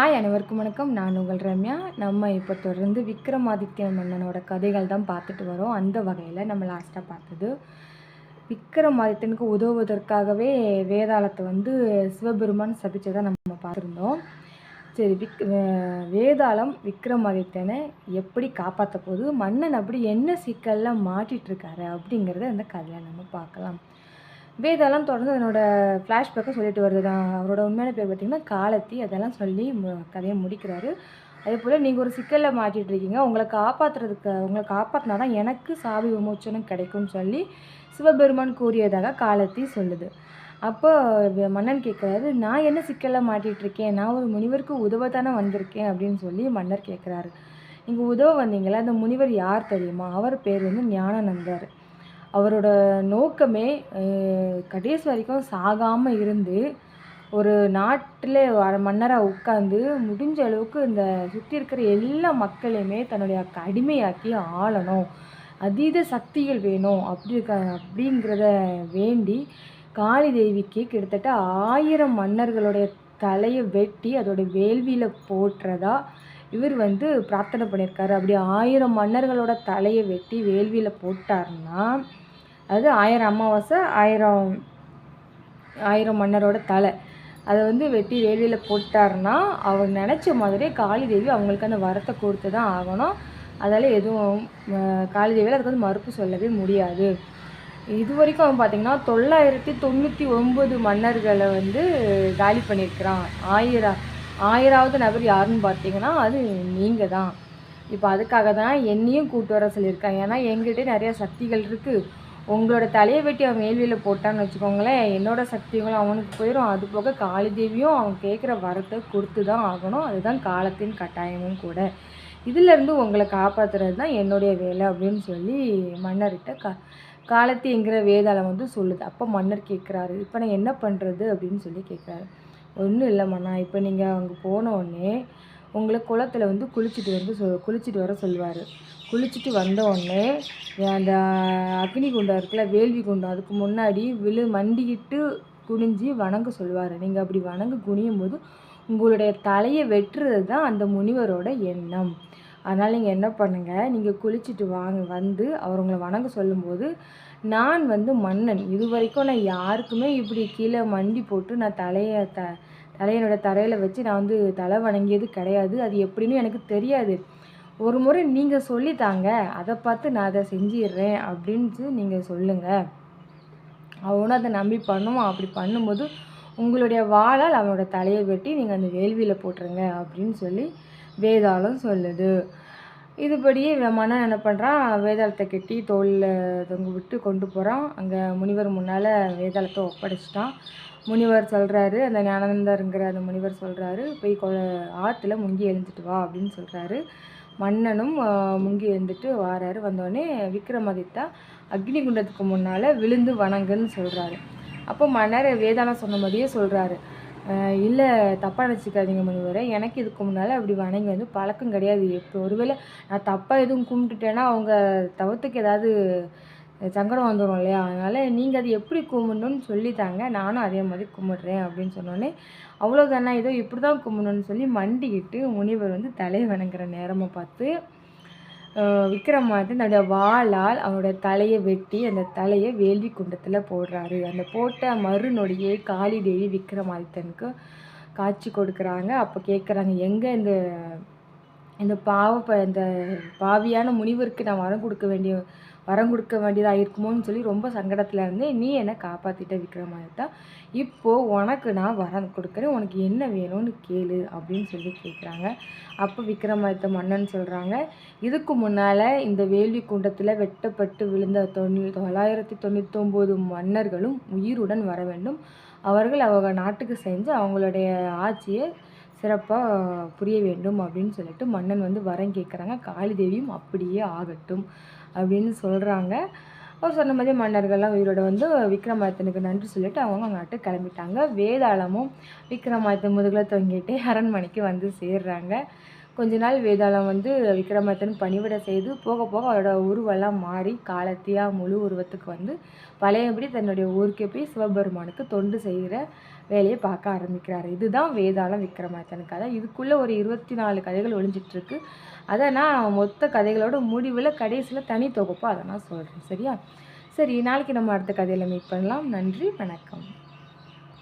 Hi அனைவருக்கும் வணக்கம். நான் உங்கள் ரம்யா. நம்ம இப்போ தொடர்ந்து விக்ரமாதித்ய மன்னனோட கதைகள் தான் பார்த்துட்டு வரோம். அந்த வகையில் நம்ம லாஸ்ட்டாக பார்த்தது விக்ரமாதித்யனுக்கு உதவுவதற்காகவே வேதாளத்தை சிவபெருமான் சபிச்சதை நம்ம பார்த்துருந்தோம். சரி, வேதாளம் விக்ரமாதித்யனை எப்படி காப்பாற்ற போது, மன்னன் அப்படி என்ன சிக்கலில் மாட்டிகிட்ருக்காரு அப்படிங்கிறத அந்த கதையை நம்ம பார்க்கலாம். வேதாளம் தொடர்ந்து அதனோட ஃப்ளாஷ்பேக்கை சொல்லிட்டு வருது தான். அவரோட உண்மையான பேர் பார்த்திங்கன்னா காலத்தி. அதெல்லாம் சொல்லி கதையை முடிக்கிறாரு. அதே போல் நீங்கள் ஒரு சிக்கலில் மாட்டிகிட்ருக்கீங்க, உங்களை காப்பாற்றினா தான் எனக்கு சாவி விமோச்சனம் கிடைக்கும்னு சொல்லி சிவபெருமான் கூறியதாக காலத்தி சொல்லுது. அப்போ மன்னன் கேட்குறாரு, நான் என்ன சிக்கலில் மாட்டிகிட்ருக்கேன், நான் ஒரு முனிவருக்கு உதவ தானே வந்திருக்கேன் அப்படின்னு சொல்லி மன்னர் கேட்குறாரு. நீங்கள் உதவ வந்தீங்களா, அந்த முனிவர் யார் தெரியுமா? அவர் பேர் ஞானநந்தர். அவரோட நோக்கமே கடைசி வரைக்கும் சாகாமல் இருந்து ஒரு நாட்டில் மன்னராக உட்காந்து முடிஞ்ச அளவுக்கு இந்த சுற்றி இருக்கிற எல்லா மக்களையுமே தன்னுடைய அடிமையாக்கி ஆளணும், அதீத சக்திகள் வேணும் அப்படிங்கிறத வேண்டி காளி தேவிக்கு கிட்டத்தட்ட 1000 மன்னர்களுடைய தலையை வெட்டி அதோட வேள்வியில் போட்டுறதா இவர் பிரார்த்தனை பண்ணியிருக்காரு. அப்படி 1000 மன்னர்களோட தலையை வெட்டி வேள்வியில் போட்டார்னா, அது 1000 அமாவாசை 1000 மன்னரோட தலை அதை வெட்டி வேள்வியில் போட்டார்னா, அவர் நினச்ச மாதிரியே காளி தேவி அவங்களுக்கு அந்த வரத்தை கொடுத்து தான் ஆகணும். அதால் எதுவும் காளி தேவியில் அதுக்கு மறுப்பு சொல்லவே முடியாது. இது வரைக்கும் அவன் பார்த்திங்கன்னா 999 மன்னர்களை காலி பண்ணியிருக்கிறான். 1000வது நபர் யாருன்னு பார்த்தீங்கன்னா அது நீங்கள் தான். இப்போ அதுக்காக தான் என்னையும் கூட்டு வர சொல்லியிருக்கான். ஏன்னா எங்கிட்டே நிறையா சக்திகள் இருக்குது. உங்களோட தலையை வெட்டி அவன் வேள்வியில் போட்டான்னு வச்சுக்கோங்களேன், என்னோட சக்திகளும் அவனுக்கு போயிடும். அது போக காளி தேவியும் அவன் கேட்குற வரத்தை கொடுத்து தான் ஆகணும். அதுதான் காலத்தின் கட்டாயமும் கூட. இதிலேருந்து உங்களை காப்பாற்றுறது தான் என்னுடைய வேலை அப்படின்னு சொல்லி மன்னர்கிட்ட காலத்திங்கிற வேதாளம் சொல்லுது. அப்போ மன்னர் கேட்குறாரு, இப்போ நான் என்ன பண்ணுறது அப்படின்னு சொல்லி கேட்குறாரு. ஒன்றும் இல்லை மன்னா, இப்போ நீங்கள் அங்கே போனோடனே உங்களை குளத்தில் குளிச்சுட்டு வர சொல்லுவார். குளிச்சுட்டு வந்தோடனே அந்த அக்னி குண்டம் இருக்குல்ல, வேள்வி குண்டம், அதுக்கு முன்னாடி மண்டிக்கிட்டு குனிஞ்சு வணங்க சொல்லுவார். நீங்கள் அப்படி குனியும் போது உங்களுடைய தலையை வெட்டுறது தான் அந்த முனிவரோட எண்ணம். அதனால் நீங்கள் என்ன பண்ணுங்கள், நீங்கள் குளிச்சுட்டு அவர் உங்களை வணங்க சொல்லும்போது, நான் மன்னன், இது வரைக்கும் நான் யாருக்குமே இப்படி கீழே மண்டி போட்டு நான் தலையனோட தரையில் வச்சு நான் தலை வணங்கியது கிடையாது. அது எப்படின்னு எனக்கு தெரியாது. ஒரு முறை நீங்கள் சொல்லித்தாங்க, அதை பார்த்து நான் அதை செஞ்சிடுறேன் அப்படின்ட்டு நீங்கள் சொல்லுங்கள். அவனும் அதை நம்பி பண்ணுவான். அப்படி பண்ணும்போது உங்களுடைய வாளால் அவனோட தலையை வெட்டி நீங்கள் அந்த வேள்வியில் போட்டுருங்க அப்படின்னு சொல்லி வேதாளம் சொல்லுது. இதுபடியே மன்னன் என்ன பண்ணுறான், வேதாளத்தை கட்டி தோளில் தொங்க விட்டு கொண்டு போகிறான். அங்கே முனிவர் முன்னால் வேதாளத்தை ஒப்படைச்சிட்டான். முனிவர் சொல்கிறாரு, அந்த ஞானந்தருங்கிற அந்த முனிவர் சொல்கிறாரு, போய் ஆற்றுல முங்கி எழுந்துட்டு வா அப்படின்னு சொல்கிறாரு. மன்னனும் முங்கி எழுந்துட்டு வாராரு. வந்தோடனே விக்ரமாதித்தா அக்னி குண்டத்துக்கு முன்னால் விழுந்து வணங்குன்னு சொல்கிறாரு. அப்போ மன்னர் வேதாளம் சொன்ன மாதிரியே சொல்கிறாரு, இல்லை தப்பாக நினச்சிக்காதீங்க முனிவரே, எனக்கு இதுக்கு முன்னால் அப்படி வணங்கி பழக்கம் கிடையாது. இப்போ ஒருவேளை நான் தப்பாக எதுவும் கும்பிட்டுட்டேன்னா அவங்க தவத்துக்கு ஏதாவது சங்கடம் வந்துடும் இல்லையா, அதனால் நீங்கள் அது எப்படி கும்பிடணும்னு சொல்லித்தாங்க, நானும் அதே மாதிரி கும்பிட்றேன் அப்படின்னு சொன்னோன்னே, அவ்வளோதானே, ஏதோ இப்படி தான் கும்பிடணும்னு சொல்லி மண்டிக்கிட்டு முனிவர் தலை வணங்குற நேரமாக பார்த்து விக்ரமாதித்தன் தன்னுடைய வாளால் அவனுடைய தலையை வெட்டி அந்த தலையை வேள்வி குண்டத்தில் போடுறாரு. அந்த போட்ட மறுநொடியே காளி தேவி விக்ரமாதித்தனுக்கு காட்சி கொடுக்குறாங்க. அப்போ கேட்குறாங்க, எங்கே இந்த இந்த பாவியான முனிவருக்கு நான் வரம் கொடுக்க வேண்டியதாக இருக்குமோன்னு சொல்லி ரொம்ப சங்கடத்தில் இருந்தேன். நீ என்னை காப்பாற்றிட்ட விக்ரமாதித்தா, இப்போது உனக்கு நான் வரம் கொடுக்குறேன், உனக்கு என்ன வேணும்னு கேளு அப்படின்னு சொல்லி கேட்குறாங்க. அப்போ விக்ரமாதித்த மன்னன் சொல்கிறாங்க, இதுக்கு முன்னால் இந்த வேள்வி குண்டத்தில் வெட்டப்பட்டு விழுந்த 999 மன்னர்களும் உயிருடன் வர வேண்டும். அவர்கள் அவங்க நாட்டுக்கு செஞ்சு அவங்களுடைய ஆட்சியை சிறப்பாக புரிய வேண்டும் அப்படின்னு சொல்லிட்டு மன்னன் வரம் கேட்குறாங்க. காளி தேவியும் அப்படியே ஆகட்டும் அப்படின்னு சொல்கிறாங்க. அவர் சொன்ன மாதிரி மன்னர்கள்லாம் உயிரோட விக்ரமாதித்தனுக்கு நன்றி சொல்லிட்டு அவங்க நாட்டுக்கு கிளம்பிட்டாங்க. வேதாளமும் விக்ரமாதித்தன் முதுகில் தொங்கிட்டே அரண்மனைக்கு சேர்றாங்க. கொஞ்ச நாள் வேதாளம் விக்ரமாதித்தனுக்கு பணிவிடை செய்து போக போக அவரோட உருவெல்லாம் மாறி காலத்தியாக முழு உருவத்துக்கு பழையபடி தன்னுடைய ஊருக்கே போய் சிவபெருமானுக்கு தொண்டு செய்கிற வேலையை பார்க்க ஆரம்பிக்கிறாரு. இதுதான் வேதாளம் விக்ரமாதித்தன் கதை. இதுக்குள்ளே ஒரு 24 கதைகள் ஒளிஞ்சிட்ருக்கு. அதை நான் மொத்த கதைகளோட முடிவில் கடைசியில் தனி தொகுப்பாக அதை நான் சொல்கிறேன். சரியா? சரி, நாளைக்கு நம்ம அடுத்த கதையில் மீட் பண்ணலாம். நன்றி, வணக்கம்.